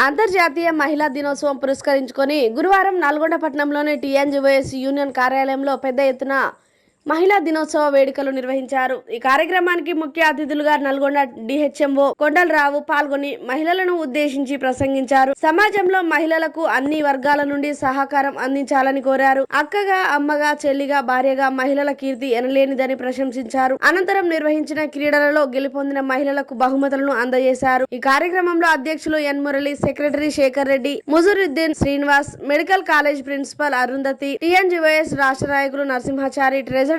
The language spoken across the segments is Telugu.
అంతర్జాతీయ మహిళా దినోత్సవం పురస్కరించుకొని గురువారం నల్గొండ పట్టణంలోని టీఎన్జీఓఎస్ యూనియన్ కార్యాలయంలో పెద్ద ఎత్తున మహిళా దినోత్సవ వేడుకలు నిర్వహించారు. ఈ కార్యక్రమానికి ముఖ్య అతిథులుగా నల్గొండ డిహెచ్ఎంఓ కొండలరావు పాల్గొని మహిళలను ఉద్దేశించి ప్రసంగించారు. సమాజంలో మహిళలకు అన్ని వర్గాల నుండి సహకారం అందించాలని కోరారు. అక్కగా, అమ్మగా, చెల్లిగా, భార్యగా మహిళల కీర్తి ఎనలేనిదని ప్రశంసించారు. అనంతరం నిర్వహించిన క్రీడలలో గెలుపొందిన మహిళలకు బహుమతులను అందజేశారు. ఈ కార్యక్రమంలో అధ్యక్షులు N Murali, secretary Shekhar Reddy, Mujeeruddin Srinivas, medical college principal Arundhati, TNGOs రాష్ట్ర నాయకులు నరసింహాచారి, ట్రెజరర్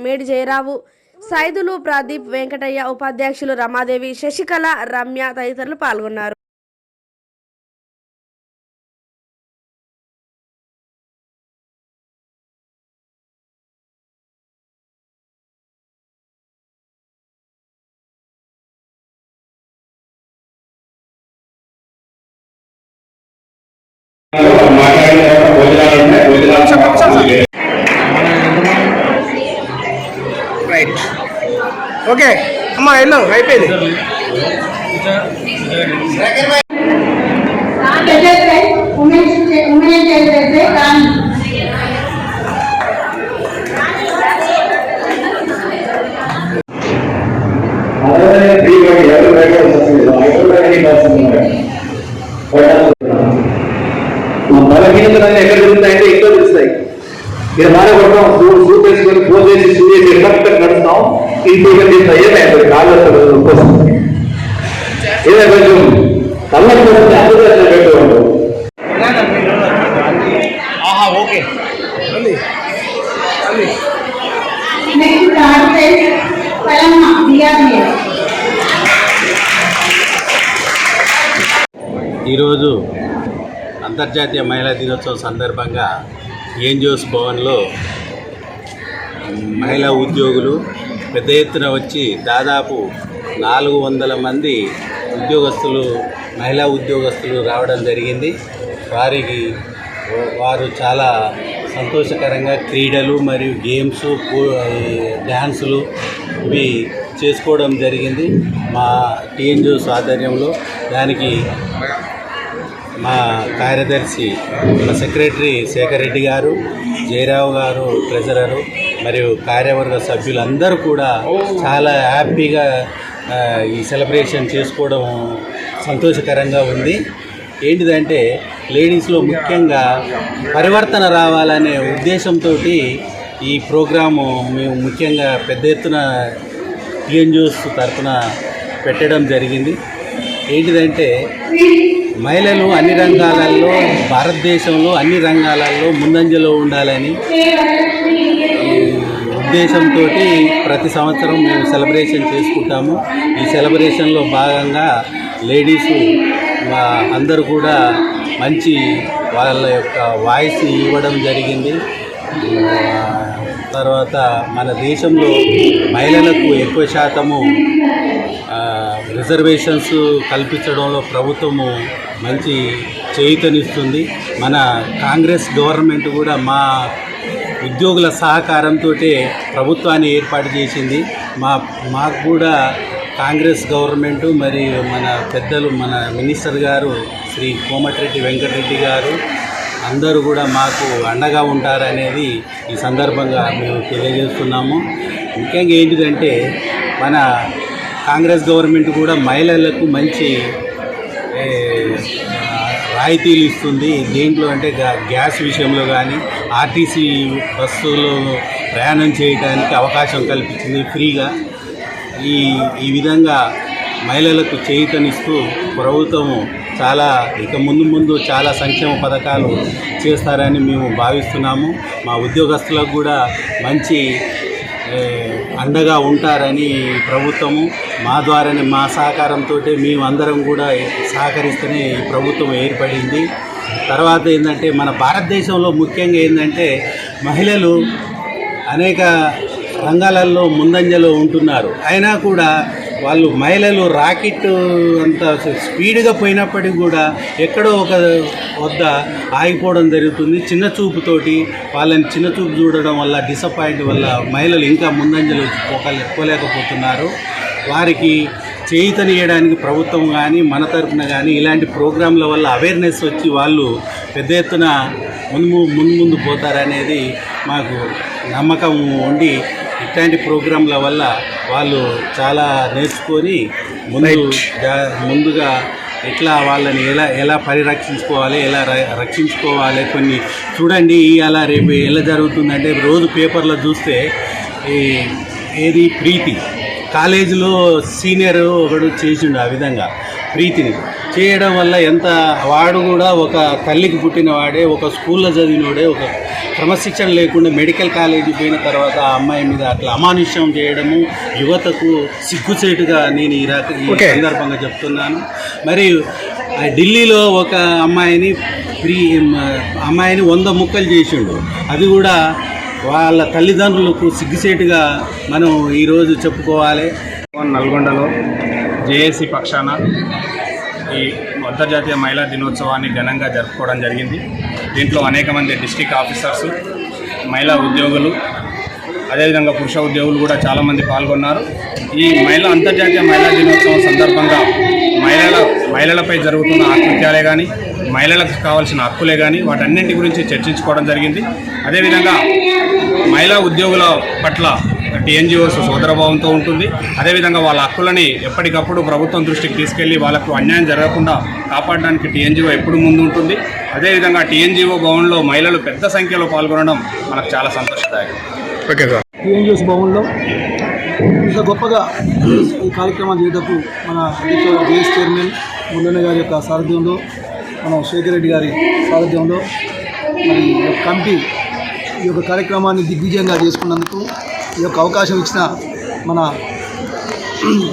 మేడి జయరావు, సైదులు, ప్రదీప్, వెంకటయ్య, ఉపాధ్యక్షులు రమాదేవి, శశికళ, రమ్య తదితరులు పాల్గొన్నారు. రైట్ ఓకే అమ్మా వెళ్ళు అయిపోయింది. బలహీనతలన్నీ ఎక్కడ తిరుగుతాయంటే ఎక్కువ తెలుస్తాయి. మీరు బాగా కొడతాం, సూట్ వేసుకొని ఫోన్ చేసి షూ చేసి ఎక్కడ నడుస్తాం. ఇది ఏమైంది కాళ్ళు కోసం ఏదో కొంచెం కళ్ళకు అందులో పెట్టేవాడు. ఓకే ఈరోజు అంతర్జాతీయ మహిళా దినోత్సవం సందర్భంగా టీఎన్జీఓఎస్ భవన్లో మహిళా ఉద్యోగులు పెద్ద ఎత్తున వచ్చి దాదాపు 400 మంది మహిళా ఉద్యోగస్తులు రావడం జరిగింది. వారు చాలా సంతోషకరంగా క్రీడలు మరియు గేమ్స్, డ్యాన్సులు ఇవి చేసుకోవడం జరిగింది మా టీఎన్జీఓఎస్ ఆధ్వర్యంలో. దానికి మా కార్యదర్శి, మా సెక్రటరీ శేఖర్ రెడ్డి గారు, జయరావు గారు ట్రెజరరు, మరియు కార్యవర్గ సభ్యులందరూ కూడా చాలా హ్యాపీగా ఈ సెలబ్రేషన్ చేసుకోవడం సంతోషకరంగా ఉంది. ఏంటిదంటే లేడీస్లో ముఖ్యంగా పరివర్తన రావాలనే ఉద్దేశంతో ఈ ప్రోగ్రాము మేము ముఖ్యంగా పెద్ద ఎత్తున టీఎన్జీఓఎస్ తరఫున పెట్టడం జరిగింది. ఏంటిదంటే మహిళలు అన్ని రంగాలలో, భారతదేశంలో అన్ని రంగాలలో ముందంజలో ఉండాలని ఉద్దేశంతో ప్రతి సంవత్సరం మేము సెలబ్రేషన్ చేసుకుంటాము. ఈ సెలబ్రేషన్లో భాగంగా లేడీసు అందరూ కూడా మంచి వాళ్ళ యొక్క వాయిస్ ఇవ్వడం జరిగింది. తర్వాత మన దేశంలో మహిళలకు ఎక్కువ శాతము రిజర్వేషన్స్ కల్పించడంలో ప్రభుత్వము మంచి చేయూతనిస్తుంది. మన కాంగ్రెస్ గవర్నమెంట్ కూడా మా ఉద్యోగుల సహకారంతో ప్రభుత్వాన్ని ఏర్పాటు చేసింది. మాకు కూడా కాంగ్రెస్ గవర్నమెంట్ మరియు మన పెద్దలు, మన మినిస్టర్ గారు శ్రీ కోమటిరెడ్డి వెంకటరెడ్డి గారు అందరూ కూడా మాకు అండగా ఉంటారనేది ఈ సందర్భంగా మేము తెలియజేస్తున్నాము. ముఖ్యంగా ఏంటిదంటే మన కాంగ్రెస్ గవర్నమెంట్ కూడా మహిళలకు మంచి రాయితీలు ఇస్తుంది. దేంట్లో అంటే గ్యాస్ విషయంలో కానీ, ఆర్టీసీ బస్సులో ప్రయాణం చేయడానికి అవకాశం కల్పించింది ఫ్రీగా. ఈ విధంగా మహిళలకు చేయూతనిస్తూ ప్రభుత్వము చాలా ముందు చాలా సంక్షేమ పథకాలు చేస్తారని మేము భావిస్తున్నాము. మా ఉద్యోగస్తులకు కూడా మంచి అండగా ఉంటారని ప్రభుత్వము మా ద్వారానే, మా సహకారంతో మేము అందరం కూడా సహకరిస్తేనే ఈ ప్రభుత్వం ఏర్పడింది. తర్వాత ఏంటంటే మన భారతదేశంలో ముఖ్యంగా ఏంటంటే మహిళలు అనేక రంగాలలో ముందంజలో ఉంటున్నారు. అయినా కూడా మహిళలు రాకెట్ అంత స్పీడ్గా పోయినప్పటికీ కూడా ఎక్కడో ఒక వద్ద ఆగిపోవడం జరుగుతుంది. చిన్న చూపుతోటి వాళ్ళని చిన్న చూపు చూడడం వల్ల, డిసప్పాయింట్ వల్ల మహిళలు ఇంకా ముందంజలు పోలేకపోతున్నారు. వారికి చేయూతనియడానికి ప్రభుత్వం కానీ మన తరపున కానీ ఇలాంటి ప్రోగ్రాంల వల్ల అవేర్నెస్ వచ్చి వాళ్ళు పెద్ద ఎత్తున ముందు పోతారనేది మాకు నమ్మకం ఉండి ఇట్లాంటి ప్రోగ్రాంల వల్ల వాళ్ళు చాలా నేర్చుకొని ముందుగా ఎట్లా వాళ్ళని ఎలా పరిరక్షించుకోవాలి, ఎలా రక్షించుకోవాలి. కొన్ని చూడండి అలా రేపు ఎలా జరుగుతుందంటే రోజు పేపర్లో చూస్తే ఏది ప్రీతి కాలేజీలో సీనియర్ ఒకడు చేసిండు ఆ విధంగా ప్రీతిని చేయడం వల్ల ఎంత వాడు కూడా ఒక తల్లికి పుట్టిన వాడే, ఒక స్కూల్లో చదివినవాడే, ఒక క్రమశిక్షణ లేకుండా మెడికల్ కాలేజీ పోయిన తర్వాత ఆ అమ్మాయి మీద అట్లా అమానుష్యం చేయడము యువతకు సిగ్గుచేటుగా నేను ఈ సందర్భంగా చెప్తున్నాను. మరి ఢిల్లీలో ఒక అమ్మాయిని 100 ముక్కలు చేసిండు. అది కూడా వాళ్ళ తల్లిదండ్రులకు సిగ్గుచేటుగా మనం ఈరోజు చెప్పుకోవాలి. నల్గొండలో జేఏసీ పక్షాన ఈ అంతర్జాతీయ మహిళా దినోత్సవాన్ని ఘనంగా జరుపుకోవడం జరిగింది. దీంట్లో అనేక మంది డిస్ట్రిక్ట్ ఆఫీసర్స్, మహిళా ఉద్యోగులు, అదేవిధంగా పురుష ఉద్యోగులు కూడా చాలామంది పాల్గొన్నారు. ఈ అంతర్జాతీయ మహిళా దినోత్సవం సందర్భంగా మహిళలపై జరుగుతున్న ఆత్మహత్యలే కానీ, మహిళలకు కావాల్సిన హక్కులే కానీ వాటన్నింటి గురించి చర్చించుకోవడం జరిగింది. అదేవిధంగా మహిళా ఉద్యోగుల పట్ల టీఎన్జిఓస్ సోదరభావంతో ఉంటుంది. అదేవిధంగా వాళ్ళ హక్కులని ఎప్పటికప్పుడు ప్రభుత్వం దృష్టికి తీసుకెళ్లి వాళ్ళకు అన్యాయం జరగకుండా కాపాడడానికి టీఎన్జిఓ ఎప్పుడు ముందు ఉంటుంది. అదేవిధంగా టీఎన్జిఓ భవన్లో మహిళలు పెద్ద సంఖ్యలో పాల్గొనడం మనకు చాలా సంతోషదాయకం. Okay sir. టీఎన్జిఓస్ భవన్లో ఇంత గొప్పగా ఈ కార్యక్రమాలు చేయటకు మన జేఎస్ చైర్మన్ ముల్లన్న గారి యొక్క సారథ్యంలో, మన శేఖర్ రెడ్డి గారి సారథ్యంలో మరి కమిటీ ఈ యొక్క కార్యక్రమాన్ని దిగ్విజయంగా చేసుకున్నందుకు ఈ యొక్క అవకాశం ఇచ్చిన మన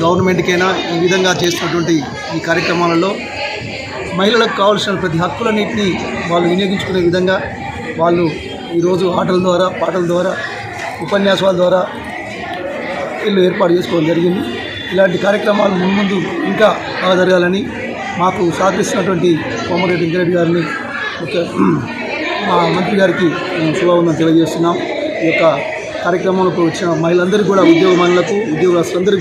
గవర్నమెంట్కైనా ఈ విధంగా చేస్తున్నటువంటి ఈ కార్యక్రమాలలో మహిళలకు కావాల్సిన ప్రతి హక్కులన్నింటినీ వాళ్ళు వినియోగించుకునే విధంగా వాళ్ళు ఈరోజు ఆటల ద్వారా, పాటల ద్వారా, ఉపన్యాసాల ద్వారా వీళ్ళు ఏర్పాటు చేసుకోవడం జరిగింది. ఇలాంటి కార్యక్రమాలు ముందు ఇంకా బాగా జరగాలని మాకు సహకరిస్తున్నటువంటి కోమటిరెడ్డి వెంకరెడ్డి గారిని, మా మంత్రి గారికి మేము శుభావందనం తెలియజేస్తున్నాం. ఈ యొక్క కార్యక్రమంలో వచ్చిన మహిళలందరికీ కూడా, ఉద్యోగులకు, ఉద్యోగస్తులందరికీ